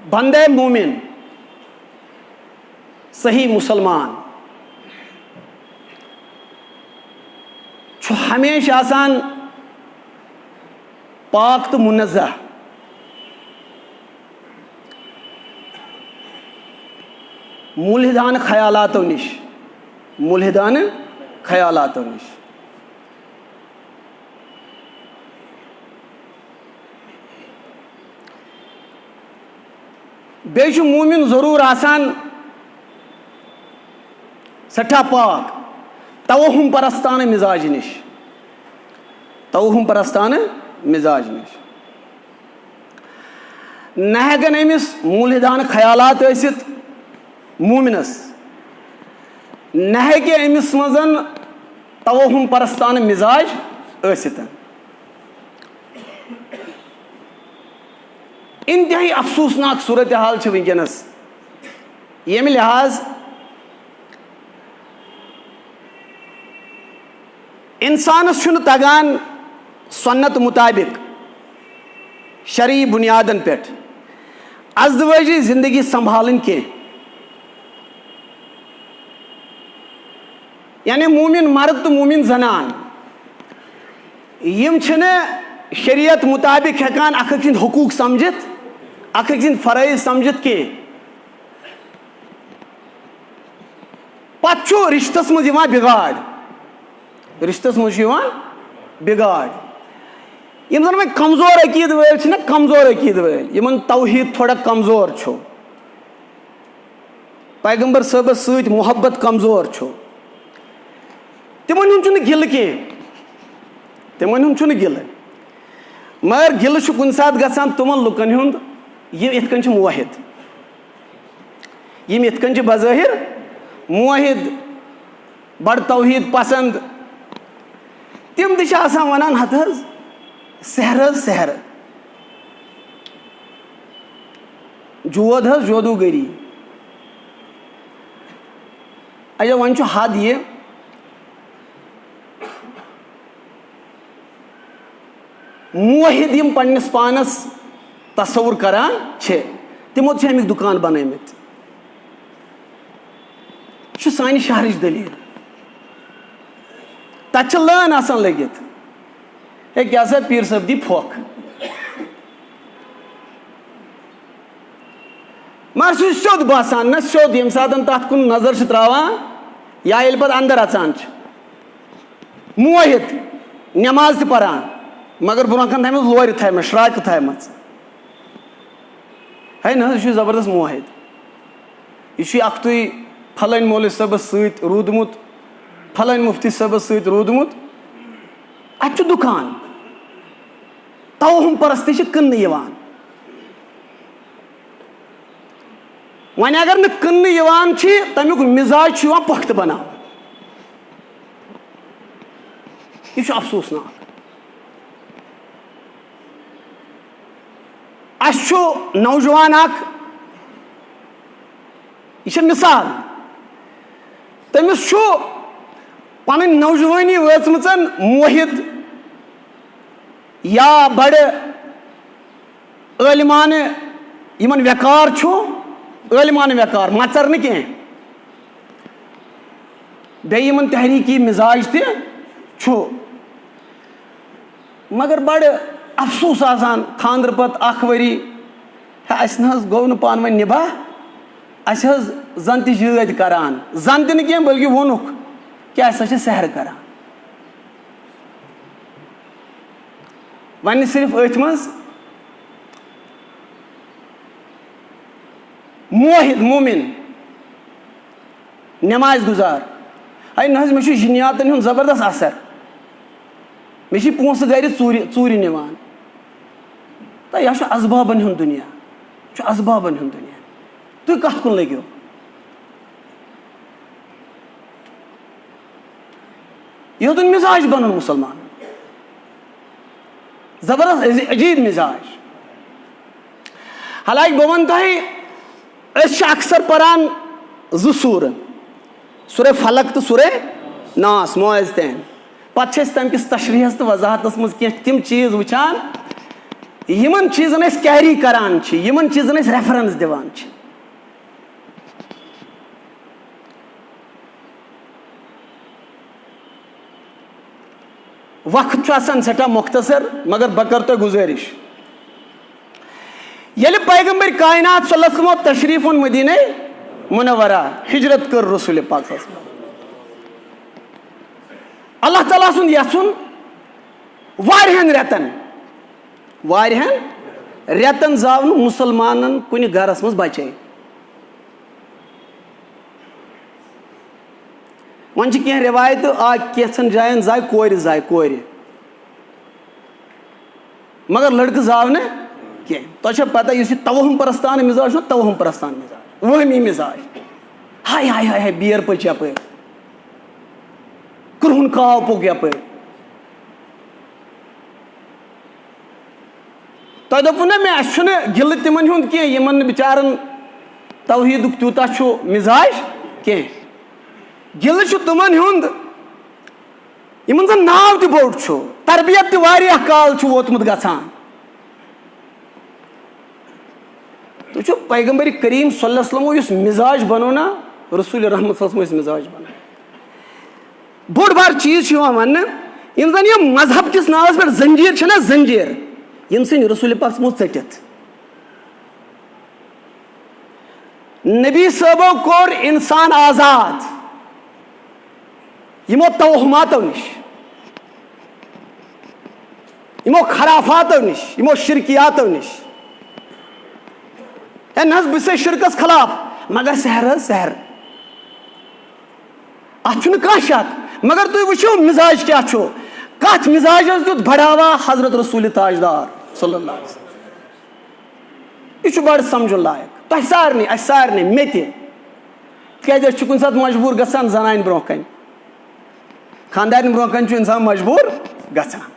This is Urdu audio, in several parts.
بندے مومن صحیح مسلمان ہمیشہ آسان پاک تو منزہ ملحدانہ خیالاتو نش بیچ مومن ضرور آسان سٹھا پاک توہم پرستانہ مزاج نش نہ ہیکن امس ملحدانہ خیالات ٲسِتھ مومنس نہ ہیکہِ امس مزن توہم پرستانہ مزاج ٲسِتھ انتہائی افسوسناک صورتحال چھ ونکیٚنس ییٚمہِ لحاظ انسانس چھُنہٕ تگان سنت مطابق شرعی بنیادن پٮ۪ٹھ ازدوٲجی زندگی سنبھالن کینٛہہ یعنی مومن مرد تو مومن زنان یم چھنہٕ شریعت مطابق ہیکان اکھ أکۍ سٕنٛدۍ حقوٗق سمجھِتھ اکھ أکۍ سٕنٛدۍ فرٲیض سمجھِتھ کینٛہہ پتہٕ چھُ رشتس منٛز یِوان بگاڑ یم زن وۄنۍ کمزور عقیٖدٕ وٲلۍ چھِ نا کمزور عقیٖدٕ وٲلۍ یمن توحیٖد تھوڑا کمزور چھُ پیغمبر صٲبس سۭتۍ محبت کمزور چھُ تمن ہُنٛد چھُنہٕ گِلہٕ گِلہٕ مگر گِلہٕ چھُ کُنہِ ساتہٕ گژھان تِمن لُکن ہُنٛد یِم یِتھ کٔنۍ چھِ موحد یِم یِتھ کٔنۍ چھِ بظٲہر موحد بڑٕ توحیٖد پسنٛد تِم تہِ چھِ آسان ونان ہتہٕ حظ سحر جود حظ جودوگری اچھا وۄنۍ چھُ حد یہِ موحد یم پننس پانس تصور کران چھِ تمو چھِ امیُک دُکان بنٲومٕتۍ یہِ چھُ سانہِ شہرٕچ دٔلیٖل تتہِ چھِ لٲن آسان لٔگِتھ ہے کیٛاہ سا پیٖر صٲب دی پھۄکھ مگر سُہ چھُ سیوٚد باسان نہ سیوٚد ییٚمہِ ساتہٕ تتھ کُن نظر چھِ تراوان یا ییٚلہِ پتہٕ اندر اژان چھِ موحد نٮ۪ماز تہِ پران مگر برونٛہہ کَنہِ تھایمژ لورِ تھایمژ شراکہٕ تھایمژ ہے نہ حظ یہِ چھُ زبردست موحد یہِ چھُے اکھتُے پھلٲنۍ مولوی صٲبس سۭتۍ روٗدمُت پھلٲنۍ مُفتی صٲبس سۭتۍ روٗدمُت اتہِ چھُ دُکان توہم پرستی چھِ کٕننہٕ یِوان وۄنۍ اگر نہٕ کٕننہٕ یِوان چھِ تمیُک مزاج چھُ یِوان پۄختہٕ بناونہٕ یہِ چھُ افسوٗسناک اَسہِ چھُ نوجوان اکھ یہِ چھےٚ مِثال تٔمِس چھُ پنٕنۍ نوجوٲنی وٲژمٕژ موحد یا بڑٕ عٲلمانہٕ یِمن ویقار چھُ عٲلمانہٕ ویقار مژر نہٕ کینٛہہ بیٚیہِ یِمن تحریٖکی مزاج تہِ چھُ مگر بڑٕ افسوٗس آسان خاندرٕ پتہٕ اکھ ؤری ہے اَسہِ نہ حظ گوٚو نہٕ پانہٕ ؤنۍ نِباہ اَسہِ حظ زن تہِ جٲدۍ کران زن تہِ نہٕ کینٛہہ بٔلکہِ ووٚنُکھ کہِ اَسہِ ہسا چھِ سحر کران وۄنۍ نہٕ صرف أتھۍ منٛز موحد مومن نٮ۪مازِ گُزار ہے نہ حظ مےٚ چھُ جِنیاتن ہُنٛد زبردست اثر مےٚ چھِ پونٛسہٕ گرِ ژوٗرِ نِوان تہٕ یہِ چھُ اسبابن ہُنٛد دُنیا یہِ چھُ اسبابن ہُنٛد دُنیا تُہۍ کتھ کُن لٔگِو یہِ ہیوٚتُن مزاج بنُن مُسلمان زبردست عجیٖب مزاج حالانکہِ بہٕ وَنہٕ تۄہہِ أسۍ چھِ اکثر پران زٕ سوٗرٕ سورے فلق تہٕ سورے ناس معاوضتین پتہٕ چھِ أسۍ تَمہِ کِس تشریحس تہٕ وضاحتس منٛز کینٛہہ تِم چیٖز وٕچھان یمن چیزن أسۍ کیری کران چھِ یمن چیزن أسۍ ریفرنس دِوان چھِ. وقت چھُ آسان سٮ۪ٹھاہ مختصر مگر بہٕ کَرٕ تۄہہِ گُزٲرِش ییٚلہِ پیغمبر کائنات صلی اللہ علیہ وسلم تشریف اوٚن مدیٖنہ منورہ ہجرت کٔر رسول پاک صلی اللہ علیہ وسلم اللہ تعالیٰ سُنٛد یژھُن واریاہن رٮ۪تن زاو نہٕ مُسلمانن کُنہِ گرس منٛز بچے. وۄنۍ چھِ کینٛہہ رِوایتہٕ کینٛژن جاین زاے کورِ مگر لڑکہٕ زاو نہٕ کینٛہہ. تۄہہِ چھا پتہ یُس یہِ توہُم پرستانہٕ مِزاج چھُ توہُم پرستان مِزاج وہمی مِزاج ہاے ہاے ہاے ہاے بیٖر پٔچ یپٲرۍ کرٛہُن کاو پوٚک یپٲرۍ. تۄہہِ دوٚپوُ نا مےٚ اَسہِ چھُنہٕ گِلہٕ تِمن ہُنٛد کینٛہہ یِمن نہٕ بِچارن توحیٖدُک تیوٗتاہ چھُ مِزاج کینٛہہ. گِلہٕ چھُ تِمن ہُنٛد یِمن زن ناو تہِ بوٚڑ چھُ تربیت تہِ واریاہ کال چھُ ووتمُت گژھان. تُہۍ چھُو پیغمبر کریم صلی اللہ علیہ وسلم یُس مِزاج بنو نا رسول رحمت صلی اللہ علیہ وسلم مِزاج بنو بوٚڑ بار چیٖز چھُ یِوان وننہٕ یِم زن یِم مذہب کِس ناوس پٮ۪ٹھ زنجیٖر چھِنہ زنجیٖر یِم ژھٕنۍ رسول پاک ژٕمو ژٔٹِتھ. نبی صٲبو کوٚر انسان آزاد یِمو توہماتو نِش یِمو خرافاتو نِش یِمو شرکیاتو نِش. ہے نہ حظ بہٕ چھُسے شرکس خلاف مگر سحر حظ سحر اتھ چھُنہٕ کانٛہہ شک مگر تُہۍ وٕچھِو مِزاج کیٛاہ چھُ. کتھ مِزاجس دیُت بڑاوا حضرت رسول تاجدار صلی اللہ علیہ وسلم. یہِ چھُ بڑٕ سمجُن لایق تۄہہِ سارنٕے اَسہِ سارنٕے مےٚ تہِ تِکیٛازِ أسۍ چھِ کُنہِ ساتہٕ مجبوٗر گژھان زنانہِ برونٛہہ کنہِ خانٛدارنہِ برونٛہہ کنہِ چھُ انسان مجبوٗر گژھان.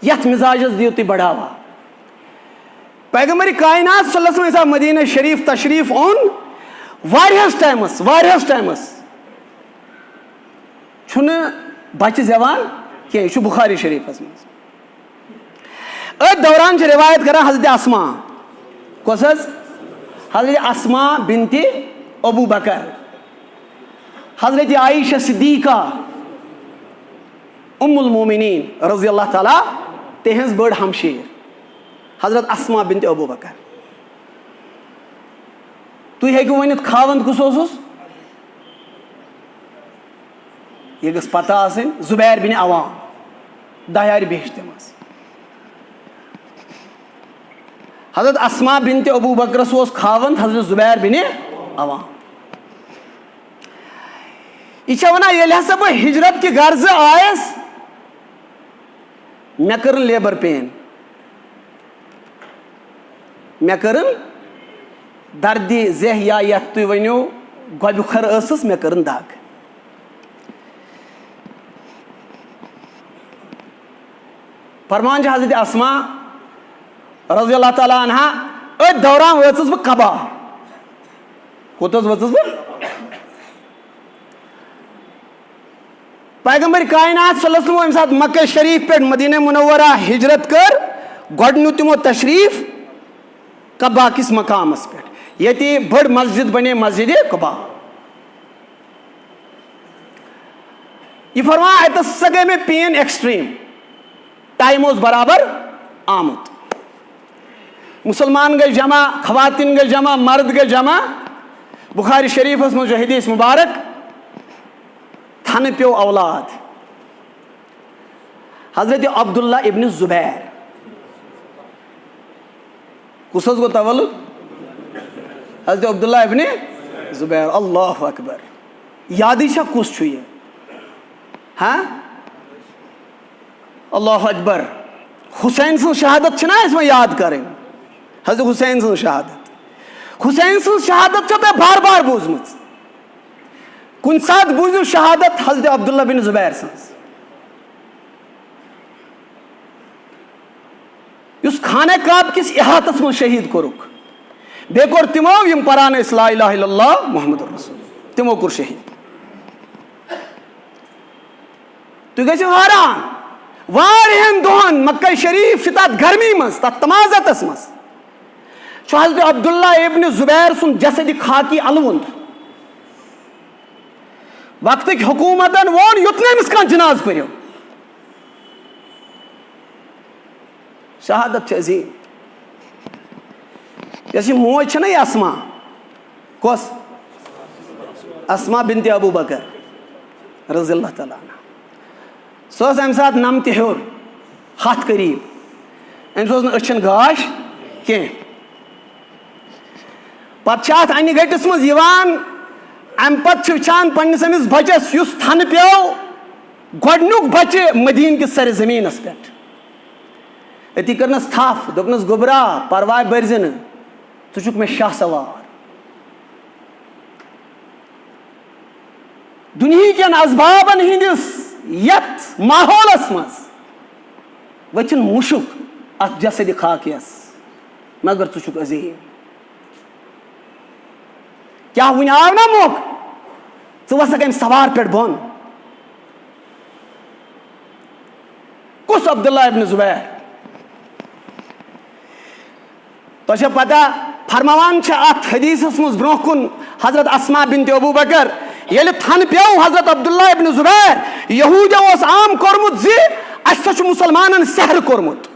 یتھ مِزاجس دِیِو تُہۍ بڑاوا. پیغمبر کائنات صلی اللہ علیہ وسلم مدینہ شریف تشریف اوٚن واریاہس ٹایمس چھُنہٕ بچہِ زٮ۪وان کینٛہہ. یہِ چھُ بخاری شریفس منٛز. أتھۍ دوران چھِ رِوایت کران حضرت اسما کۄس حظ حضرت اسما بنتِ ابوٗ بکر حضرت عایشہ صدیقہ ام المومنین رضی اللہ تعالیٰ تِہنٛز بٔڑ ہمشیر حضرت اسما بنتِ ابوٗ بکر. تُہۍ ہیٚکِو ؤنِتھ خاوند کُس اوسُس یہِ گٔژھ پتہ آسٕنۍ زُبیر بِنِ عوام 10 یارِ بہشتہِ منٛز. حضرت اسما بنتِ ابوٗ بکرس اوس خاوند حضرت زُبیر بِنِ عوام. یہِ چھےٚ ونان ییٚلہِ ہسا بہٕ ہجرت کہِ غرضہٕ آیس مےٚ کٔرٕن لیبر پین مےٚ کٔرٕن دردِ زیٚہ یا یتھ تُہۍ ؤنِو گۄبہِ کھۄر ٲسٕس مےٚ کٔرٕن دگ. فرمان چھِ حضرت اسما رضی اللہ تعالیٰ عنہا أتھۍ دوران وٲژٕس بہٕ قبا. کوٚت حظ وٲژٕس بہٕ پیغمبر کائنات صلی اللہ علیہ وسلم ییٚمہِ ساتہٕ مکہ شریف پٮ۪ٹھ مدینہ منورہ ہجرت کٔر گۄڈٕ نیوٗ تِمو تشریف قبا کِس مقامس پٮ۪ٹھ ییٚتہِ بٔڑ مسجد بنے مسجدِ قبا. یہِ فرمان اتس ہسا گٔے مےٚ پین ایکسٹریٖم ٹایم اوس برابر آمُت. مسلمان گٔے جمع خواتین گٔے جمع مرد گٔے جمع. بخاری شریفس منٛز چھُ حدیث مبارک تھنہٕ پیوٚو اولاد حضرت عبداللہ ابن زبیر. کُس حظ گوٚو تولُد حضرت عبداللہ ابن زبیر. اللہ اکبر. یادٕے چھا کُس چھُ یہِ ہاں اللہ اکبر. حسین سٕنٛز شہادت چھِنہ اَسہِ وۄنۍ یاد کَرٕنۍ حضرت حسین سٕنٛز شہادت. حسین سٕنٛز شہادت چھو تۄہہِ بار بار بوٗزمٕژ. کُنہِ ساتہٕ بوٗزِو شہادت حضرت عبداللہ بن زبیر سٕنٛز یُس خانہ کعبہ کِس احاطس منٛز شہیٖد کوٚرُکھ. بیٚیہِ کوٚر تِمو یِم پران ٲسۍ لا الہ الا اللہ محمد رسول تِمو کوٚر شہیٖد. تُہۍ گٔژھِو حٲران واریہن دۄہن مکہ شریف چھِ تتھ گرمی منٛز تتھ تمازتس منٛز چھُ حضرت عبداللہ ابن زبیر سُنٛد جسدِ خاکی الوُنٛد وقتٕکۍ حکوٗمتن ووٚن یُتھ نہٕ أمِس کانٛہہ جناز پٔرِو شہادت چھِ عظیٖم یۄس یہِ موج چھےٚ نا یہِ اسما کۄس اسما بنتِ ابوٗ بکر رضی اللہ تعالیٰ عنہ سۄ ٲس اَمہِ ساتہٕ نمتہِ ہیوٚر ہتھ قریٖب أمِس اوس نہٕ أچھن گاش کینٛہہ پتہٕ چھِ اتھ انہِ گٔٹِس منٛز یِوان امہِ پتہٕ چھِ وٕچھان پننِس أمِس بچس یُس تھنہٕ پیوٚو گۄڈنیُک بچہِ مدیٖنہٕ کِس سرِ زمیٖنس پٮ۪ٹھ أتی کٔرنس تھپھ دوٚپنس گوٚبرا پرواے بٔرزِ نہٕ ژٕ چھُکھ مےٚ شاہ سوار دُنہیٖکٮ۪ن اسبابن ہٕنٛدِس یتھ ماحولس منٛز ؤتھِن مُشُک اتھ جسدِ خاکِیس مگر ژٕ چھُکھ عظیٖم کیٛاہ وُنہِ آو نا موقعہٕ ژٕ وسکھ امہِ سوارِ پٮ۪ٹھ بۄن کُس عبداللہ ابن زبیر تۄہہِ چھا پتہ فرماوان چھِ اتھ حدیثس منٛز برونٛہہ کُن حضرت اسما بنتِ ابوٗ بکر ییٚلہِ تھنہٕ پیوٚو حضرت عبداللہ ابن زبیر یہوٗدیو اوس عام کوٚرمُت زِ اَسہِ سا چھُ مُسلمانن سحر کوٚرمُت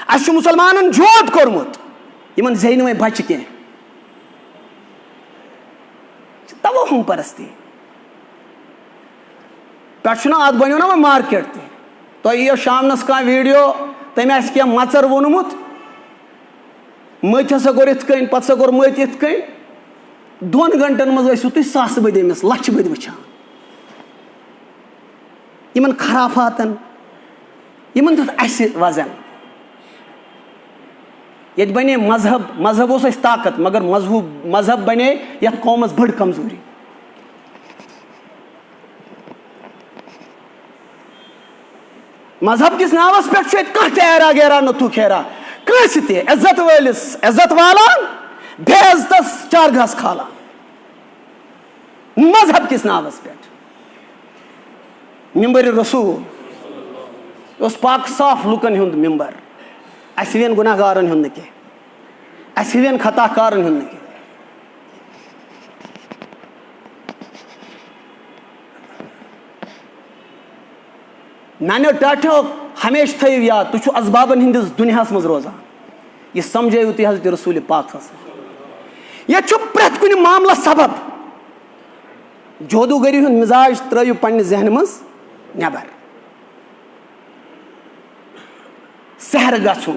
اَسہِ چھُ مُسلمانن جود کوٚرمُت یِمن زینہِ وۄنۍ بچہِ کینٛہہ توہُم پرستی پٮ۪ٹھٕ چھُنہ اتھ بنیو نا وۄنۍ مارکیٹ تہِ تۄہہِ یِیو شامنس کانٛہہ ویٖڈیو تٔمۍ آسہِ کینٛہہ مژر ووٚنمُت مٔتۍ ہسا کوٚر یِتھ کٔنۍ پتہٕ ہسا کوٚر مٔتۍ یِتھ کٔنۍ 2 گنٹن منٛز ٲسِو تُہۍ ساسہٕ بٔدۍ أمِس لچھِ بٔدۍ وٕچھان یِمن خرافاتن یِمن دیُت اسہِ وزن ییٚتہِ بنے مذہب اوس اَسہِ طاقت مگر مذہب بنے یتھ قومس بٔڑ کمزوری مذہب کِس ناوس پٮ۪ٹھ چھُ ییٚتہِ کانٛہہ تہِ ایرا گیرا نوٚتھوٗ خیرا کٲنٛسہِ تہِ عزت وٲلِس عزت والان بے عزتس چارگاہس کھالان مذہب کِس ناوس پٮ۪ٹھ ممبرِ رسوٗل یہِ اوس پاک صاف لُکن ہُنٛد ممبر اسہِ ہِوٮ۪ن گُناہ گارن ہُنٛد نہٕ کینٛہہ اسہِ ہِوٮ۪ن خطا کارن ہُنٛد نہٕ کینٛہہ میانیو ٹاٹھیو ہمیشہٕ تھٲیِو یاد تُہۍ چھِو اسبابن ہٕنٛدِس دُنیاہس منٛز روزان یہِ سمجھٲیِو تُہۍ حضرت رسوٗلِ پاک ییٚتہِ چھُ پرٛٮ۪تھ کُنہِ معاملس سبب جودوٗگٔری ہُنٛد مِزاج ترٲیِو پننہِ ذہنہٕ منٛز نٮ۪بر سحر گژھُن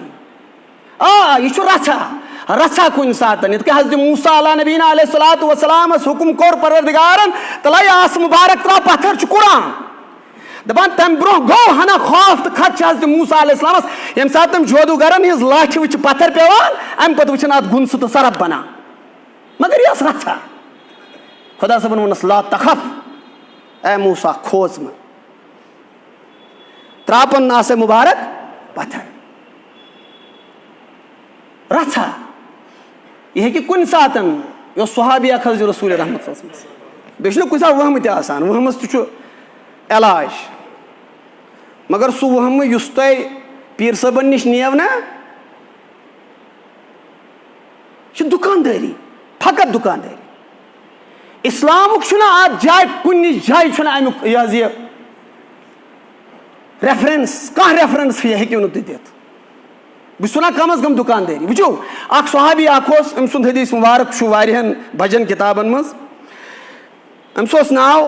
یہِ چھُ رژھا کُنہِ ساتہٕ یِتھ کٔنۍ حضرت موٗسا علیٰ نبیٖنہ علیہ الصلوٰتُ وسلامس حُکُم کوٚر پروردِگارن تلے آسہٕ مُبارک تراو پتھر چھُ قرآن دپان تمہِ برونٛہہ گوٚو ہنا خوف تہٕ خدشہٕ حضرت موٗسا علیہ السلامس ییٚمہِ ساتہٕ تِم جودوٗگرن ہِنٛز لاچھِ وٕچھِ پتھر پیوان امہِ پتہٕ وٕچھن اتھ گُنسہٕ تہٕ سرف بنان مگر یہِ ٲس رژھا خۄدا صٲبن ووٚنُس لا تخف اے موٗسا کھوژ مہٕ تراو پنُن آسے مُبارک پتھر رژھا یہِ ہیٚکہِ کُنہِ ساتہٕ یہِ اوس صحابی اکھ حضرت رسوٗلِ رحمتُ اللہ منٛز بیٚیہِ چھُنہ کُنہِ ساتہٕ وہمہٕ تہِ آسان وہمس تہِ چھُ علاج مگر سُہ وہمہٕ یُس تۄہہِ پیٖر صٲبن نِش نِیو نا یہِ چھِ دُکاندٲری فقط دُکاندٲری اِسلامُک چھُنہ اتھ جایہِ کُنہِ جایہِ چھُنہٕ امیُک یہِ حظ یہِ ریفرنس کانٛہہ ریفرنس ہیٚکِو نہٕ تُہۍ دِتھ بہٕ چھُس وَنان کم از کم دُکاندٲری وٕچھِو اکھ صحابی اکھ اوس أمۍ سُنٛد حدیٖث مُبارک چھُ واریاہن بجن کِتابن منٛز أمِس اوس ناو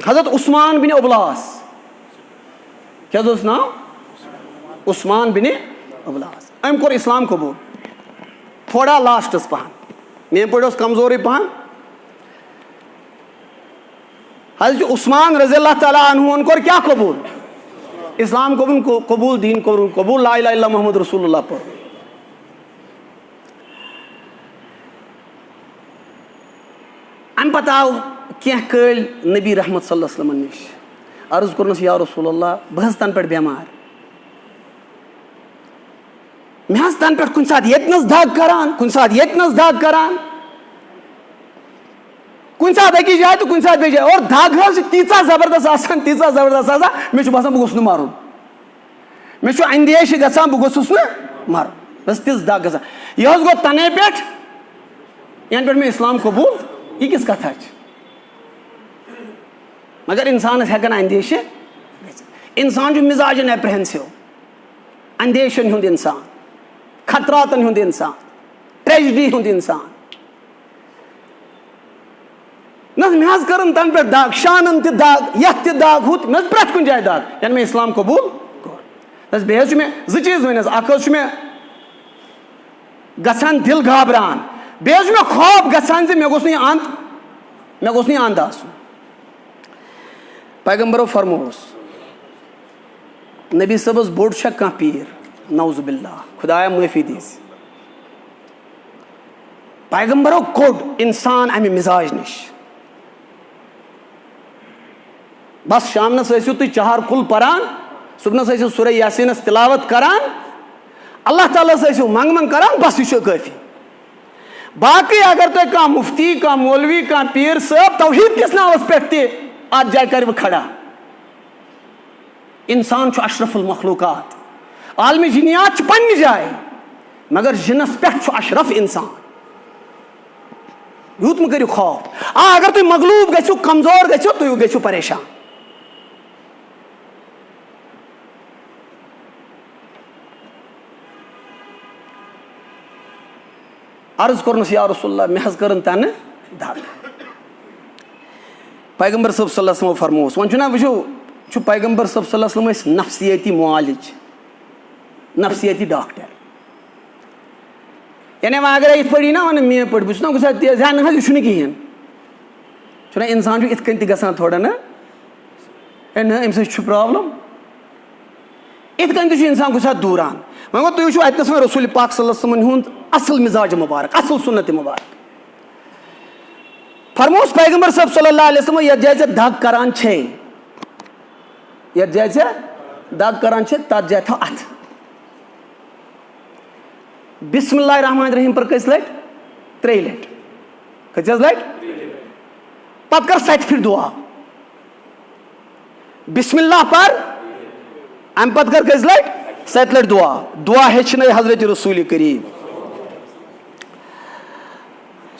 حضرت عثمان بن ابلاس کیٛاہ حظ اوس ناو عثمان بن ابلاس أمۍ کوٚر اسلام قبوٗل تھوڑا لاسٹس پہن میٲنۍ پٲٹھۍ اوس کمزورٕے پہن حضرت عثمان رضی اللہ تعالیٰ عنہُن کوٚر کیٛاہ قبوٗل اسلام کوٚرُن قبوٗل دیٖن کوٚرُن قبوٗل لا الہ الا اللہ محمد رسول اللہ پوٚر امہِ پتہٕ آو کینٛہہ کٲلۍ نبی رحمت صلی اللہ علیہ وسلمن نِش عرض کوٚرنس یا رسول اللہ بہٕ حظ تنہٕ پٮ۪ٹھ بٮ۪مار مےٚ حظ تنہٕ پٮ۪ٹھ کُنہِ ساتہٕ ییٚتنس دگ کران کُنہِ ساتہٕ ییٚتنس دگ کران کُنہِ ساتہٕ أکِس جایہِ تہٕ کُنہِ ساتہٕ بیٚیہِ جایہِ اور دگ حظ چھِ تیٖژاہ زبردست آسان مےٚ چھُ باسان بہٕ گوٚژھ نہٕ مَرُن مے چھُ اندیش گژھان بہٕ گوٚژھُس نہٕ مرُن بس تِژھ دگ گژھان یہِ حظ گوٚو تنے پٮ۪ٹھ ینہٕ پٮ۪ٹھ مےٚ اسلام قبوٗل یہِ کِژھ کتھا چھِ مگر انسانس ہٮ۪کان اندیشہِ گٔژھِتھ انسان چھُ مزاجن ایپرہنسِو اندیشن ہُنٛد انسان خطراتن ہُنٛد انسان ٹریجڈی ہُنٛد انسان نہ مےٚ حظ کٔرٕن تنہٕ پٮ۪ٹھ دگ شانن تہِ دگ یتھ تہِ دگ ہُتھ مےٚ حظ پرٛٮ۪تھ کُنہِ جایہِ دگ یَنہٕ مےٚ اسلام قبوٗل کوٚر بس بیٚیہِ حظ چھُ مےٚ زٕ چیٖز وۄنۍ حظ اکھ حظ چھُ مےٚ گژھان دِل گابران بیٚیہِ حظ چھُ مےٚ خوف گژھان زِ مےٚ گوٚژھ نہٕ یہِ اَنٛد آسُن پیغمبرو فرمووُس نبی صٲبس بوٚڑ چھا کانٛہہ پیٖر نعوذ باللہ خدایا معٲفی دِژ پیغمبرو کوٚڑ انسان امہِ مزاج نِش بس شامنس ٲسِو تُہۍ چہار کُل پران صبحنس ٲسِو سورہ یاسیٖنس تلاوت کران اللہ تعالیٰ ہس ٲسِو منٛگہٕ کران بس یہِ چھُ کٲفی باقٕے اگر تۄہہِ کانٛہہ مفتی کانٛہہ مولوی کانٛہہ پیٖر صٲب توحیٖد کِس ناوس پٮ۪ٹھ تہِ اتھ جایہِ کرِ کھڑا انسان چھُ اشرف المخلوقات عالمِ جِنیات چھُ پننہِ جایہِ مگر جِنس پٮ۪ٹھ چھُ اشرف انسان یوٗت مہٕ کٔرِو خوف اگر تُہۍ مغلوٗب گٔژھِو کمزور گٔژھِو تُہۍ گٔژھِو پریشان عرض کوٚرنس یا رسول اللہ مےٚ حظ کٔرٕن تنہٕ دگ پیغمبر صٲب صلی اللہ علیہ وسلمو فرمووُس وۄنۍ چھُنہ وٕچھو چھُ پیغمبر صٲب صلی اللہ علیہ وسلم ٲسۍ نفسیٲتی معالج نفسیٲتی ڈاکٹر یعنی وۄنۍ اگرے یِتھ پٲٹھۍ یی نا ونہٕ میٲنۍ پٲٹھۍ بہٕ چھُس نا گژھان تیز نہ حظ یہِ چھُنہٕ کِہینۍ چھُنہ انسان چھُ یِتھ کٔنۍ تہِ گژھان تھوڑا نہ ہے نہ أمِس حظ چھُ پرابلم یِتھ کٔنۍ تہِ چھُ انسان کُنہِ ساتہٕ دوٗران وۄنۍ گوٚو تُہۍ وٕچھِو اتنس وۄنۍ رسول پاک صلی اللہ علیہ وسلمن ہُنٛد اصل مزاج مبارک اصل سُنت مبارک فرمووُس پیغمبر صٲب صلی اللہ علیہ وسلم یتھ جایہِ ژےٚ دگ کران چھے یتھ جایہِ ژےٚ دگ کران چھے تتھ جایہِ تھاو اتھٕ بسم اللہ الرحمن الرحیم پر کٔژِ لٹہِ 3 لٹہِ کٔژِ حظ لٹہِ پتہٕ کر 7 پھِرِ دعا بسم اللہ پر امہِ پتہٕ کر کٔژِ لٹہِ 7 لٹہِ دعا ہیٚچھنٲے حضرت رسول کریم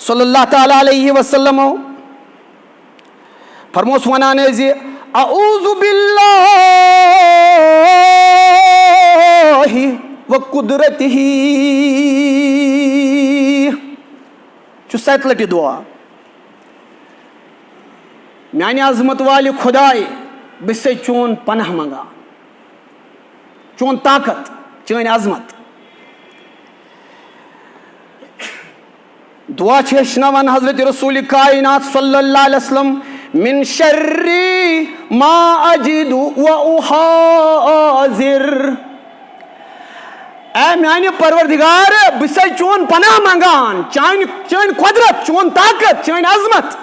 صلی اللہ تعالیٰ علیہ وسلم فرمووُس ونان ٲسۍ زِ اعوذ باللہ وقدرتہ چھُ 7 لٹہِ دعا میانہِ عظمت والہِ خۄداے بہٕ چھُسے چون پناہ منگان چون طاقت چٲنۍ عظمت دعا چھِ ہیٚچھناوان حضرت رسول کائنات صلی اللہ علیہ وسلم من شر ما اجد و احاذر اے میانہِ پروردگار بہٕ چھُسے چون پناہ منگان چٲنۍ قۄدرت چون طاقت چٲنۍ عظمت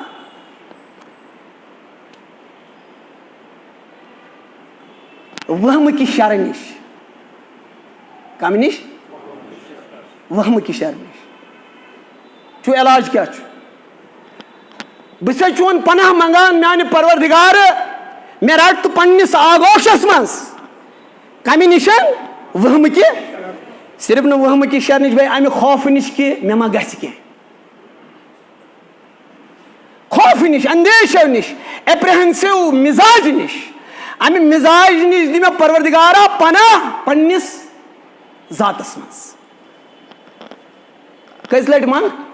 وہمہٕ کہِ شرٕ نِش کمہِ نِش وہمہٕ کہِ شرٕ نِش چھُ علاج کیٛاہ چھُ بہٕ چھُسے چون پناہ منگان میانہِ پروردگار مےٚ رٹ تہٕ پننِس آغوشس منٛز کمہِ نِش وہمہٕ کہِ صرف نہٕ وہمہٕ کہِ شرٕ نِش بیٚیہِ امہِ خوفہٕ نِش کہِ مےٚ ما گژھِ کینٛہہ خوفہٕ نِش اندیشو نِش ایپرہنسو مزاج نِش امہِ مزاج نِش دِ مےٚ پروردگارا پناہ پننِس ذاتس منٛز کٔژِ لٹہِ منٛگ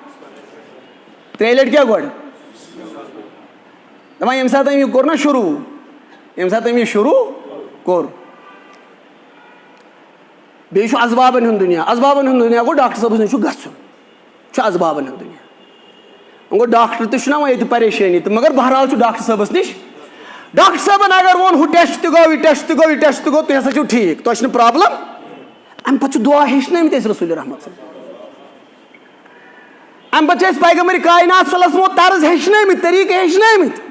3 لٹہِ کیٛاہ گۄڈٕ دپان ییٚمہِ ساتہٕ أمۍ یہِ کوٚر نا شروٗع ییٚمہِ ساتہٕ أمۍ یہِ شروٗع کوٚر بیٚیہِ چھُ اسبابن ہُنٛد دُنیا اسبابن ہُنٛد دُنیا گوٚو ڈاکٹر صٲبس نِش چھُ گژھُن چھُ اسبابن ہُنٛد دُنیا وۄنۍ گوٚو ڈاکٹر تہِ چھُنہ وۄنۍ ییٚتہِ پریشٲنی تہٕ مگر بہرحال چھُ ڈاکٹر صٲبس نِش ڈاکٹر صٲبن اگر ووٚن ہُہ ٹیسٹ تہِ گوٚو یہِ ٹیسٹ تہِ گوٚو یہِ ٹیسٹ تہِ گوٚو تُہۍ ہسا چھِو ٹھیٖک تۄہہِ چھنہٕ پرابلم امہِ پتہٕ چھُ دعا ہیٚچھنٲومٕتۍ أسۍ رسول رحمت صٲب امہِ پتہٕ چھِ أسۍ پیغمبر کائنات صلی اللہ علیہ وسلم طرز ہیٚچھنٲومٕتۍ طریٖقہٕ ہیٚچھنٲومٕتۍ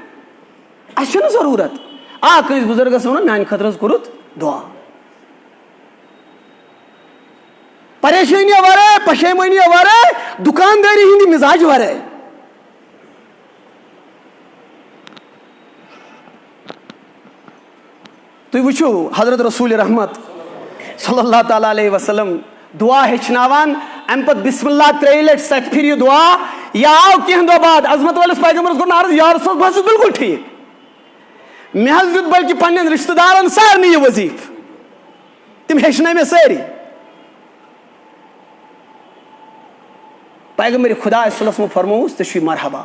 اَسہِ چھُنہٕ ضروٗرت کٲنٛسہِ بُزرگس ووٚنُن میانہِ خٲطرٕ حظ کوٚرُتھ دعا پریشٲنیو ورٲے پشیمٲنیو ورٲے دُکاندٲری ہٕنٛدِ مزاج ورٲے تُہۍ وٕچھِو حضرت رسول رحمت صلی اللہ تعالیٰ علیہ وسلم دعا ہیچناوان ام پت بسم اللہ 3 لٹ 7 پھر یہ دعا یا آو کینٛہہ دۄہ بعد عظمت والس پیغمبرس کوٚر عرض یا رسول بہٕ چھُس بالکل ٹھیٖک مےٚ حظ دیُت بلکہِ پننٮ۪ن رشتہٕ دارن سارنٕے یہِ وظیٖفہٕ تِم ہیٚچھنٲے مےٚ سٲری پیغمبر خدا صلی اللہ علیہ وسلم فرمووُس ژےٚ چھُے مرحبا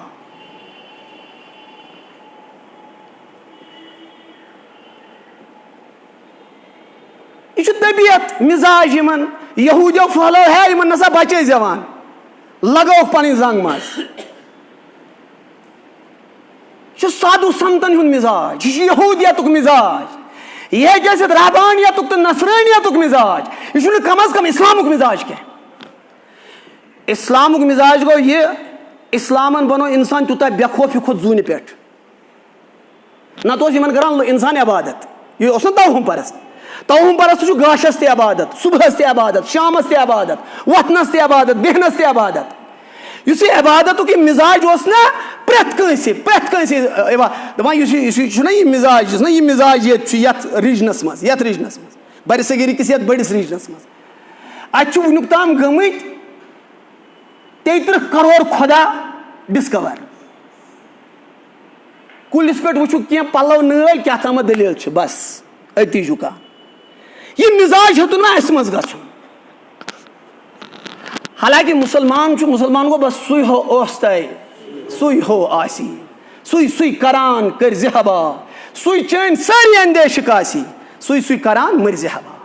یہ چھُ طبیعت مزاج یمن یہوٗدیو پھہلٲو ہے یمن نسا بچے زیوان لگوکھ پنٕنۍ زنگ منٛز یہ چھُ سادو سنتن ہُنٛد مزاج یہ چھُ یہوٗدیتُک مزاج یہ ہیٚکہِ ٲسِتھ رحبانیتُک تہٕ نصرٲنیتُک مزاج یہ چھُنہٕ کم از کم اسلامُک مزاج کینٛہہ اسلامُک مزاج گوٚو یہِ اسلامن بنوو انسان تیوٗتاہ بے خوفی کھوٚت زوٗنہِ پٮ۪ٹھ نتہٕ اوس یِمن کران انسان عبادت یہِ اوس نہٕ توہُم پرست توہُم پرست چھُ گاشس تہِ عبادت صبحس تہِ عبادت شامس تہِ عبادت وۄتھنس تہِ عبادت بیہنس تہِ عبادت یُس یہِ عبادتُک یہِ مزاج اوس نا پرٛٮ۪تھ کٲنٛسہِ دپان یُس چھُنہ یہِ مزاج یُس نا یہِ مزاج ییٚتہِ چھُ یتھ ریجنس منٛز بر صغیٖر کِس یتھ بٔڑِس ریجنس منٛز اتہِ چھُ وُنیُک تام گٔمٕتۍ 33 کروڑ خۄدا ڈسکور کُلِس پٮ۪ٹھ وٕچھو کینٛہہ پلو نٲلۍ کیٛاہ تامتھ دٔلیٖل چھِ بس أتی چھُ کانٛہہ یہِ مزاج ہیوٚتُن نہٕ اَسہِ منٛز گژھُن حالانکہِ مُسلمان چھُ مُسلمان گوٚو بس سُے ہو اوس تۄہہِ سُے ہو آسی سُے کران کٔرۍ زِ حبا سُے چٲنۍ سٲری اندیشہٕ کاسی سُے کران مٔرۍ زِ حبا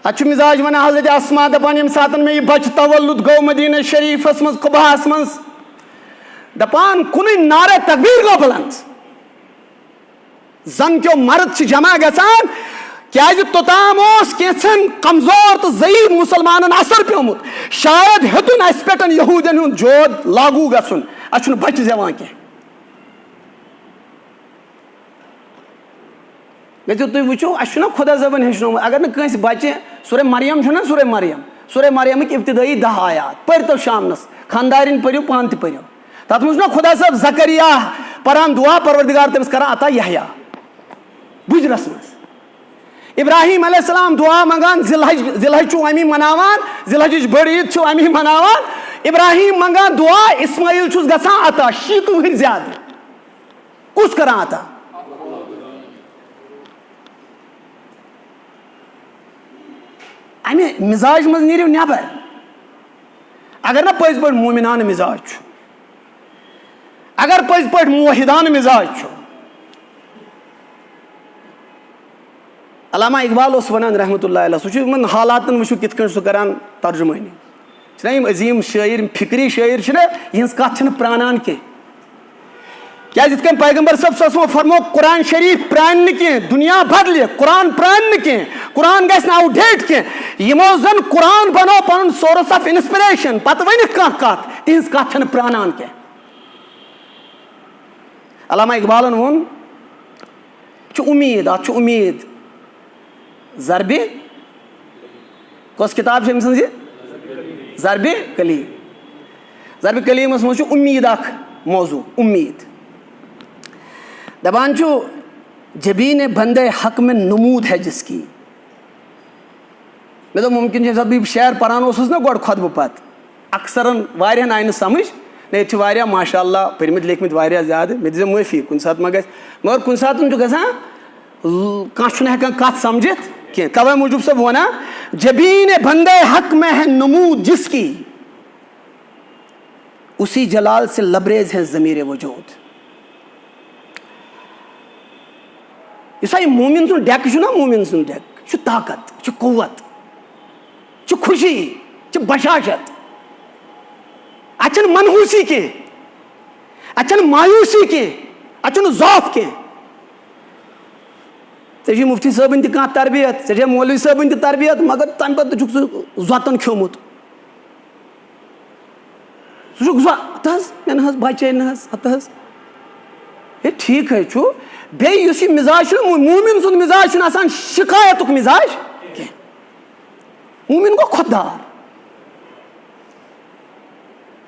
اتھ چھُ مزاج ونان حضرت اسما دپان ییٚمہِ ساتہٕ مےٚ یہِ بچہِ تولُد گوٚو مدیٖنہ شریٖفس منٛز قُباہس منٛز دپان کُنُے نعرے تکبیٖر گوٚو بلند زن کیو مرد چھِ جمع گژھان کیازِ توٚتام اوس کینٛژھن کمزور تہٕ ضعیٖف مُسلمانن اثر پیومُت شاید ہیوٚتُن اَسہِ پٮ۪ٹھ یہوٗدین ہُنٛد جود لاگوٗ گژھُن اَسہِ چھُنہٕ بچہِ زٮ۪وان کینٛہہ گٔژھِو تُہۍ وٕچھِو اَسہِ چھُنہ خۄدا صٲبن ہیٚچھنومُت اگر نہٕ کٲنٛسہِ بچہِ سورے مریم چھُنہ سورے مریمٕکۍ ابتدٲیی 10 آیات پٔرۍتو شامنس خاندارِنۍ پٔرِو پانہٕ تہِ پٔرِو تتھ منٛز چھُنہ خۄدا صٲب زکریا پران دعا پروردگار تٔمِس کران عطا یحیٰ بُجرس منٛز ابراہیم علیہ السلام دعا منگان ذِلحج چھُ امی مناوان ذِلحجٕچ بٔڑ عیٖد چھُ امی مناوان ابراہیم منگان دعا اسماعیل چھُس گژھان عطا 60 وٕہٕرۍ زیادٕ کُس کران عطا امہِ مزاج منٛز نیٖرِو نٮ۪بر اگر نہ پٔزۍ پٲٹھۍ مومِنانہٕ مزاج چھُ اگر پٔزۍ پٲٹھۍ موحِدانہٕ مزاج چھُ علامہ اقبال اوس ونان رحمتہ اللہ علیہ سُہ چھُ یِمن حالاتن وٕچھِو کِتھ کٔنۍ چھُ سُہ کران ترجُمٲنی چھِنہ یِم عظیٖم شٲعر یِم فِکری شٲعر چھِنہ یِہنٛز کتھ چھنہٕ پرانان کینٛہہ کیازِ یِتھ کٔنۍ پیغمبر صٲب صٲبو فرمو قرآن شریٖف پرانہِ نہٕ کینٛہہ دُنیا بدلہِ قرآن پرانہِ نہٕ کینٛہہ قرآن گژھِ نہٕ آوُٹ ڈیٹ کینٛہہ یِمو زن قرآن بنوو پنُن سورس آف انسپریشن پتہٕ ؤنِکھ کانٛہہ کتھ تِہنٛز کتھ چھنہٕ پرانان کینٛہہ علامہ اقبالن ووٚن چھُ اُمید اتھ چھُ اُمید ضربِ کۄس کِتاب چھِ أمۍ سٕنٛز یہِ ضربِ کلیٖمس منٛز چھُ اُمید اکھ موضوٗع اُمید دپان چھُ جبیٖن بندے حق میں نموٗد ہے جس کی مےٚ دوٚپ مُمکِن چھُ ییٚمہِ ساتہٕ بہٕ یہِ شعر پران اوسُس نا گۄڈٕ خۄطبہٕ پتہٕ اکثرن واریاہن آیہِ نہٕ سمجھ نہ ییٚتہِ چھِ واریاہ ماشاء اللہ پٔرمٕتۍ لیکھمٕتۍ واریاہ زیادٕ مےٚ دِزِ معٲفی کُنہِ ساتہٕ ما گژھِ مگر کُنہِ ساتہٕ چھُ گژھان کانٛہہ چھُنہٕ ہٮ۪کان کتھ سمجھِتھ کینٛہہ توے موٗجوٗب سا بہٕ ونان جبیٖن بندے حق میں ہے نموٗد جس کی اسی جلال سے لبریز ہے ضمیٖرِ وجوٗد یُس ہا یہِ مومِن سُنٛد ڈیٚکہٕ چھُ نا مومِن سُنٛد ڈیٚکہٕ یہِ چھُ طاقت یہِ چھُ قوت یہِ چھُ خوشی یہِ چھِ بشاشت اتہِ چھنہٕ منحوٗسی کینٛہہ اتہِ چھنہٕ مایوٗسی کینٛہہ اتہِ چھُنہٕ ضعف کینٛہہ ژےٚ چھُے مُفتی صٲبٕنۍ تہِ کانٛہہ تربیت ژےٚ چھے مولوی صٲبٕنۍ تہِ تربیت مگر تمہِ پتہٕ تہِ چھُکھ ژٕ زۄتن کھیوٚمُت ژٕ چھُکھ ہتہٕ حظ مےٚ نہ حظ بچے نہٕ حظ ہتہٕ حظ ہے ٹھیٖک حظ چھُ بیٚیہِ یُس یہِ مزاج چھُنہ مومِن سُنٛد مزاج چھُنہٕ آسان شِکایتُک مزاج کینٛہہ مومِن گوٚو خۄددار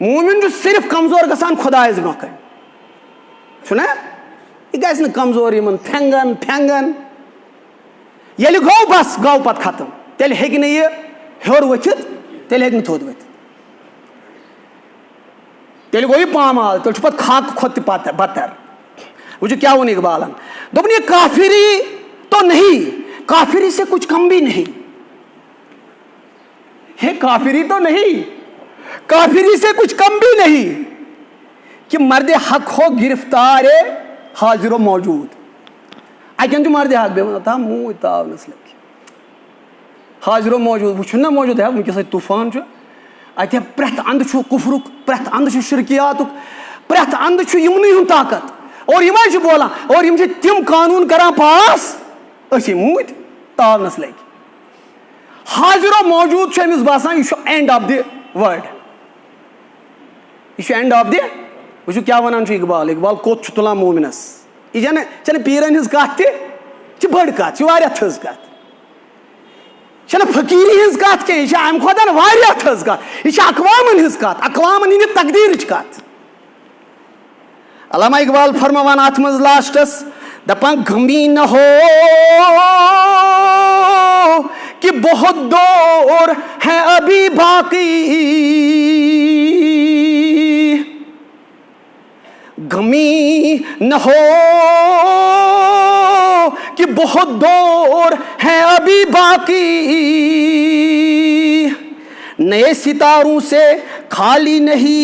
مومِن چھُ صرف کمزور گژھان خۄدایس برونٛہہ کنہِ چھُنہ یہِ گژھِ نہٕ کمزور یِمن پھٮ۪نگن ییٚلہِ گوٚو بس گوٚو پتہٕ ختم تیٚلہِ ہیٚکہِ نہٕ یہِ ہیوٚر ؤتھِتھ تیٚلہِ ہیٚکہِ نہٕ تھوٚد ؤتھِتھ تیٚلہِ گوٚو یہِ پامال تیٚلہِ چھُ پتہٕ خاکہٕ کھۄتہٕ تہِ بدتر. وٕچھو کیا ووٚن اقبالن دوٚپُن یہ کافری تو نہیں کافری سے کچھ کم بھی نہیں یہ کافری تو نہیں کافری سے کچھ کم بھی نہیں کہ مرد حق ہو گرفتار حاضر و موجود. اتین مرد حق بے تا موٗدۍ تاونس لگہِ حاضر و موجود وہ نا موجود ہے ونکس طوفان اتہ پرٛٮ۪تھ اندٕ چھُ کُفرُک پرٛٮ۪تھ اندٕ چھُ شرکیاتُک پرٛٮ۪تھ اندٕ چھُ یِمنٕے ہُنٛد طاقت اور یِمے چھِ بولان اور یِم چھِ تِم قانوٗن کران پاس أسۍ موٗدۍ تاونس لگہِ. حاضر و موجود چھُ أمِس باسان یہِ چھُ اینڈ آف دی وٲلڈ یہ اینڈ آف دی وچھو کیا ونان اقبال اقبال کوٚت چھُ تُلان مومنس یہ چھنہٕ پیرن ہٕنٛز کتھ تہِ چھِ بٔڑ کتھ چھِ واریاہ تھٔز کتھ چھنہٕ فقیٖری ہٕنٛز کتھ کینٛہہ یہِ چھِ امہِ کھۄتہٕ واریاہ تھٔز کتھ یہِ چھِ اقوامن ہٕنٛز کتھ اقوامن ہٕنٛدِ تقدیٖرٕچ کتھ. علامہ اقبال فرماوان اتھ منٛز لاسٹس دپان غمی نہ ہو کہ بہت دور ہے ابھی باقی غمی نہ ہو کہ بہت دور ہے ابھی باقی نئے ستاروں سے خالی نہیں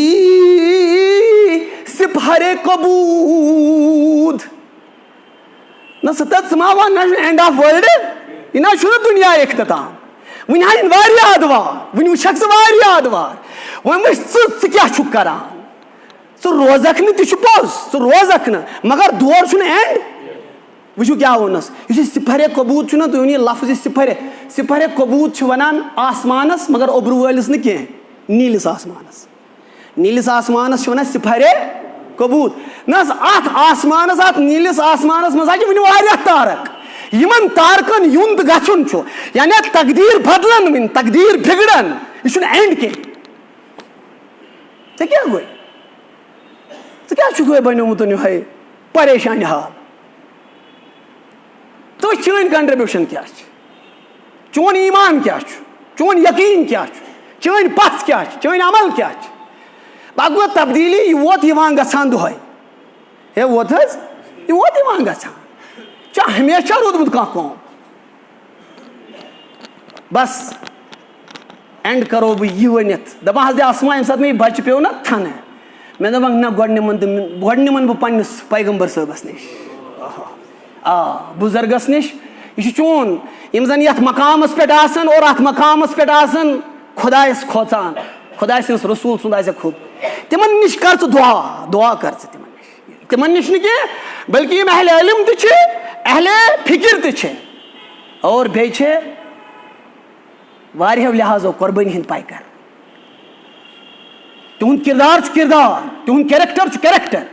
سپہر کبود نہ ستت سماوا نہ اینڈ آف ورلڈ یہ نہ چھُنہٕ دُنیا اختتام وٕنہِ ہاین واریاہ ادوار وٕنہِ وٕچھکھ ژٕ واریاہ ادوار وۄنۍ وٕچھ ژٕ کیاہ چھُکھ کران ژٕ روزکھ نہٕ تہِ چھُ پوٚز ژٕ روزکھ نہٕ مگر دور چھُنہٕ اینڈ. وٕچھِو کیاہ ووٚنس یُس یہِ سپہرِ کبوٗد چھُنہ تُہۍ ؤنِو یہِ لفظ سپہرِ کبوٗد چھِ وَنان آسمانس مگر اوٚبرٕ وٲلِس نہٕ کینٛہہ نیٖلِس آسمانس نیٖلِس آسمانس چھِ وَنان سپہرِ کبوٗد نہ حظ اتھ آسمانس اتھ نیٖلِس آسمانس منٛز حظ چھِ وٕنہِ واریاہ تارک یِمن تارکن یُن تہٕ گژھُن چھُ یعنی تقدیٖر بدلن وٕنہِ تقدیٖر بِگڑن یہِ چھُنہٕ اینڈ کینٛہہ. ژےٚ کیٛاہ گوٚے ژٕ کیٛاہ چھُکھ بنیومُت یِہوے پریشانہِ حال تہٕ چٲنۍ کنٹربیوٗشن کیٛاہ چھِ چون ایٖمان کیٛاہ چھُ چون یقیٖن کیٛاہ چھُ چٲنۍ پژھ کیٛاہ چھِ چٲنۍ عمل کیٛاہ چھِ. پتہٕ گوٚو تبدیٖلی یہِ ووت یِوان گژھان دۄہے ہے ووت حظ یہِ ووت یِوان گژھان چھا ہمیشہ روٗدمُت کانٛہہ قوم. بس اینڈ کرو بہٕ یہِ ؤنِتھ دپان حضرت اسما ییٚمہِ ساتہٕ مےٚ یہِ بچہِ پیوٚو نا تھنہٕ مےٚ دوٚپکھ نہ گۄڈٕ نِمن بہٕ پننِس پیغمبر صٲبس نِش آ بُزرگس نِش یہِ چھُ چون یِم زن یتھ مقامس پٮ۪ٹھ آسن اور اتھ مقامس پٮ۪ٹھ آسن خۄدایس کھوژان خۄداے سٕنٛدِس رسوٗل سُنٛد آسٮ۪کھ کھوٚت تِمن نِش کر ژٕ دعا کر ژٕ تِمن نِش نہٕ کینٛہہ بلکہِ یِم اہلِ علم تہِ چھِ اہلِ فکر تہِ چھِ اور بیٚیہِ چھِ واریاہو لحاظو قۄربٲنی ہٕنٛدۍ پیکر تِہُنٛد کردار چھُ کردار تِہُنٛد کیریکٹر چھُ کیریکٹر.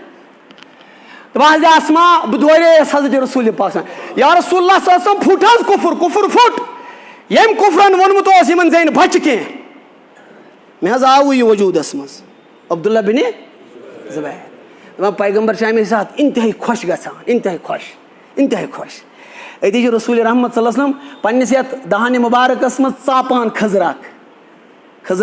دپان حضرت اسما بہٕ دورییس حضرت رسول پاک یا رسول اللہ صلی اللہ علیہ وسلم پھُٹ حظ کُفر پھُٹ ییٚمۍ کُفرن ووٚنمُت اوس یِمن زینہِ بچہِ کینٛہہ مےٚ حظ آوٕے یہِ وجوٗدس منٛز عبداللہ بِنِ زُبیر دپان پیغمبر چھِ اَمے ساتہٕ انتہٲیی خۄش گژھان انتہٲیی خۄش أتی چھِ رسول رحمت صلی اللہ علیہ وسلم پننِس یتھ دہانہِ مُبارکس منٛز ژاپان کھٔزٕر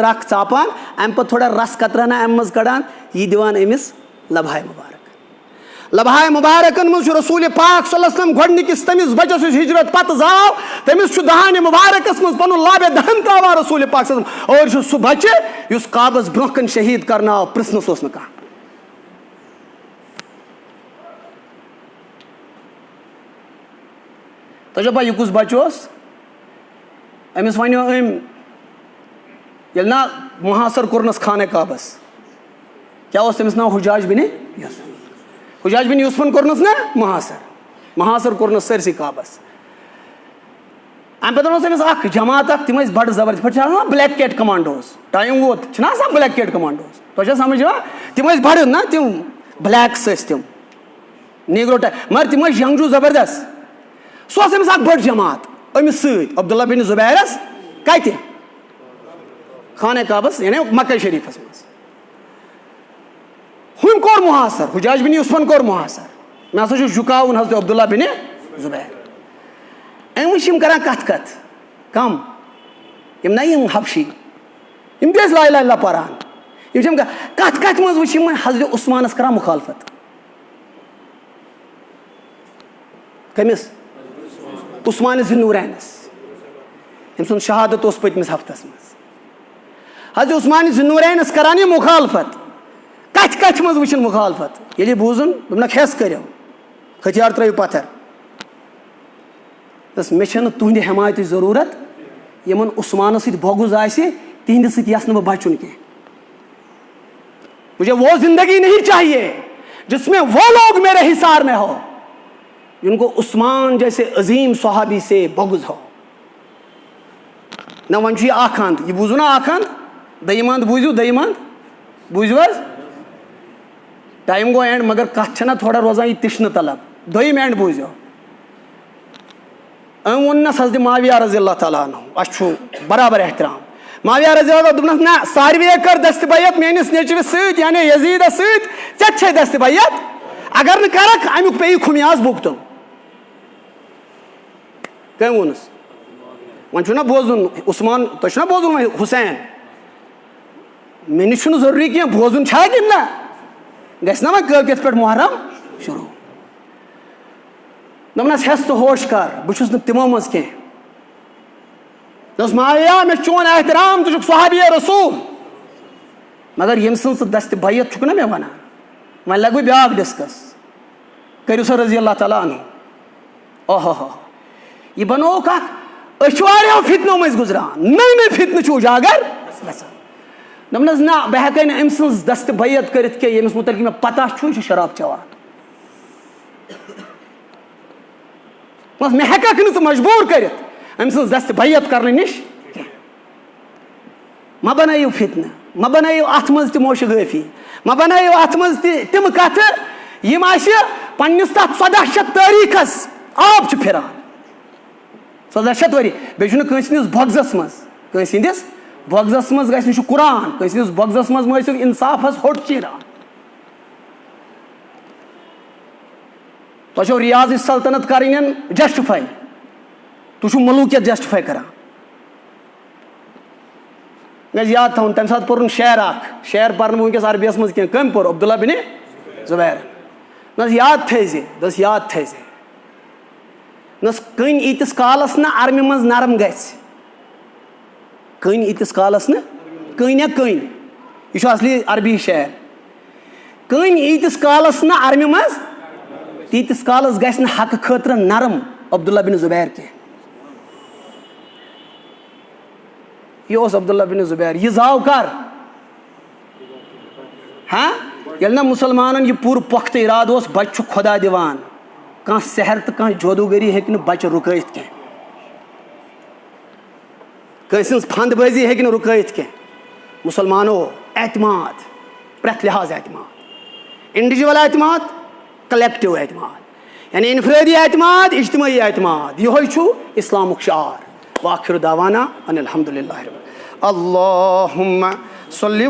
اکھ ژاپان امہِ پتہٕ تھوڑا رس قطرانہ امہِ منٛز کڑان یہِ دِوان أمِس لبہاے مُبارکن منٛز چھُ رسول پاک صلی اللہ علیہ وسلم گۄڈنِکِس تٔمِس بچس یُس ہجرت پتہٕ زاو تٔمِس چھُ دہانہِ مُبارکس منٛز پنُن لابے دہن تراوان رسول پاک صلی اللہ علیہ وسلم اور چھُ سُہ بچہِ یُس کعبس برونٛہہ کَنۍ شہیٖد کرنہٕ آو پرژھنس اوس نہٕ کانٛہہ. تۄہہِ چھو پاے یہِ کُس بچہِ اوس أمِس ونیو أمۍ ییٚلہِ نا محاصر کوٚرنس خانہ کعبس کیٛاہ اوس تٔمِس ناو حجاج بِنِ یوٗسفن کوٚرنس نا محاصر کوٚرنس سٲرسٕے کعبس امہِ پتہٕ اوس أمِس اکھ جماعت اکھ تِم ٲسۍ بڑٕ زبردست پٲٹھۍ چھِ آسان بلیک کیٹ کمانڈوز ٹایم ووت چھُنہ آسان بلیک کیٹ کمانڈوز تۄہہِ چھا سمجھ یِوان تِم ٲسۍ بڑٕ نا تِم بلیکس ٲسۍ تِم نیگرو ٹایپ مگر تِم ٲسۍ جنگجوٗ زبردست سُہ اوس أمِس اکھ بٔڑ جماعت أمِس سۭتۍ عبداللہ بِن زُبیرس کتہِ خانہ کعبس یعنی مکہ شریٖفس منٛز ہُمۍ کوٚر محاصر حجاج بِن یوٗسفن کوٚر محاصر مےٚ ہسا چھُ جُکاوُن حضرت عبداللہ بِن زُبیر أمشيم كران كات كم يمنايم حبشي يمبيز لا إله إلا باران يمشيم كات مز وشيم حضرت عثمان أسكرا مخالفت كمس عثمان ذو النورينس يمسون شهادة أسبوع مس هفتس مس حضرت عثمان ذو النورينس كراني مخالفت كات مز وشين مخالفت يلي بوزن بمنا خيس كريو ہتھیار ترٲیِو پتھر دس مےٚ چھنہٕ تُہنٛدِ حمایتٕچ ضروٗرت یِمن عثمانس سۭتۍ بۄگُز آسہِ تِہنٛدِ سۭتۍ یژھٕ نہٕ بہٕ بچُن کینٛہہ مجھے وہ زندگی نہیں چاہیے جس میں وہ لوگ میرے حصار میں ہو جن کو عثمان جیسے عظیم صحابی سے بغض ہو نہ وۄنۍ چھُ یہِ اکھ انٛد یہِ بوٗزوٕ نا اکھ انٛد دوٚیِم انٛد بوٗزِو حظ ٹایم گوٚو اینڈ مگر کتھ چھنا تھوڑا روزان یہِ تِشنہٕ طلب دوٚیِم اینڈ بوٗزِو أمۍ ووٚننس حضرت معاویہ رضی اللہ تعالیٰ عنہ اَسہِ چھُ برابر احترام معاویہ رضی اللہ دوٚپنس نہ ساروِیے کٔر دستہِ بیعت میٲنِس نیٚچوِس سۭتۍ یعنی یزیٖدس سۭتۍ ژےٚ تہِ چھے دستہِ بیعت اگر نہٕ کرکھ امیُک پیٚیہِ خُمیاز بُگتُن کٔمۍ ووٚنُس وۄنۍ چھُ نا بوزُن عثمان تۄہہِ چھُ نا بوزُن وۄنۍ حُسین مےٚ نِش چھُنہٕ ضروٗری کینٛہہ بوزُن چھا کِنہٕ نہ گژھِ نا وۄنۍ کٲلکیتھ پٮ۪ٹھ محرم شروٗع دوٚپنس ہٮ۪س تہٕ ہوش کر بہٕ چھُس نہٕ تِمو منٛز کینٛہہ دوٚپُس معاویہ مےٚ چھُ چون احترام ژٕ چھُکھ صحابیہ رسوٗل مگر ییٚمہِ سٕنٛز ژٕ دستہِ بیعت چھُکھ نا مےٚ ونان وۄنۍ لگہٕ بہٕ بیٛاکھ ڈسکس کٔرِو سا رضی اللہ تعالیٰ عنہ اوہو یہِ بنووُکھ اکھ أسۍ چھِ واریاہو فِتنو مٔنٛزۍ گُزران نٔے فِتنہٕ چھُ اُجاگر گژھان دوٚپنس نہ بہٕ ہٮ۪کے نہٕ أمۍ سٕنٛز دستہِ بیعت کٔرِتھ کینٛہہ ییٚمِس مُتعلِق مےٚ پتہ چھُ یہِ چھُ شراب چٮ۪وان مےٚ ہٮ۪ککھ نہٕ ژٕ مجبوٗر کٔرِتھ أمۍ سٕنٛز دستہِ بیعت کرنہٕ نِش کینٛہہ مہ بنٲیِو فِتنہٕ مہ بنٲیِو اتھ منٛز تہِ موشگٲفی مہ بنٲیِو اتھ منٛز تہِ تِم کتھٕ یِم اسہِ پننِس تتھ 1400 تٲریٖخس آب چھِ پھران 1400 ؤری بیٚیہِ چھُنہٕ کٲنٛسہِ ہٕنٛدِس بۄگزس منٛز کٲنٛسہِ ہٕنٛدِس بۄگزس منٛز گژھِ نہٕ یہِ چھُ قرآن کٲنٛسہِ ہٕنٛدِس بۄگزس منٛز مہ ٲسِو انصافس ہوٚٹ چیٖران تۄہہِ چھو ریاضٕچ سلطنت کرٕنۍ جسٹِفاے تُہۍ چھِو ملوٗکیت جسٹِفاے کران مےٚ گژھِ یاد تھاوُن تمہِ ساتہٕ پوٚرُن شعر اکھ شعر پرنہٕ بہٕ وٕنکیٚس عربیس منٛز کینٛہہ کٔمۍ پوٚر عبداللہ بِنِ زُبیر نہ یاد تھٲیزِ دوٚپُس یاد تھٲیزِ نس کٔنۍ ییٖتِس کالس نہ ارمہِ منٛز نرم گژھِ کٔنۍ ییٖتِس کالس نہٕ کٔنۍ یا کٔنۍ یہِ چھُ اصلی عربی شعر کٔنۍ ییٖتِس کالس نہٕ ارمہِ منٛز تیٖتِس کالس گژھِ نہٕ حقہٕ خٲطرٕ نرم عبداللہ بِن زُبیر کینٛہہ یہِ اوس عبداللہ بِن زُبیر یہِ زاو کر ہاں ییٚلہِ نہ مُسلمانن یہِ پوٗرٕ پۄختہٕ اِرادٕ اوس بچہِ چھُ خۄدا دِوان کانٛہہ سحر تہٕ کانٛہہ جودوٗگٔری ہیٚکہِ نہٕ بچہِ رُکٲیِتھ کینٛہہ کٲنٛسہِ ہٕنٛز فنٛد بٲزی ہیٚکہِ نہٕ رُکٲیِتھ کینٛہہ مُسلمانو اعتماد پرٛٮ۪تھ لحاظ اعتماد انڈیوجول اعتماد کلیکٹِو اعتماد یعنی انفرٲدی اعتماد اجتمٲعی اعتماد یِہوے چھُ اسلامُک شعار وآخر دعوانا ان الحمدُ للہ اللہُمَّ صلی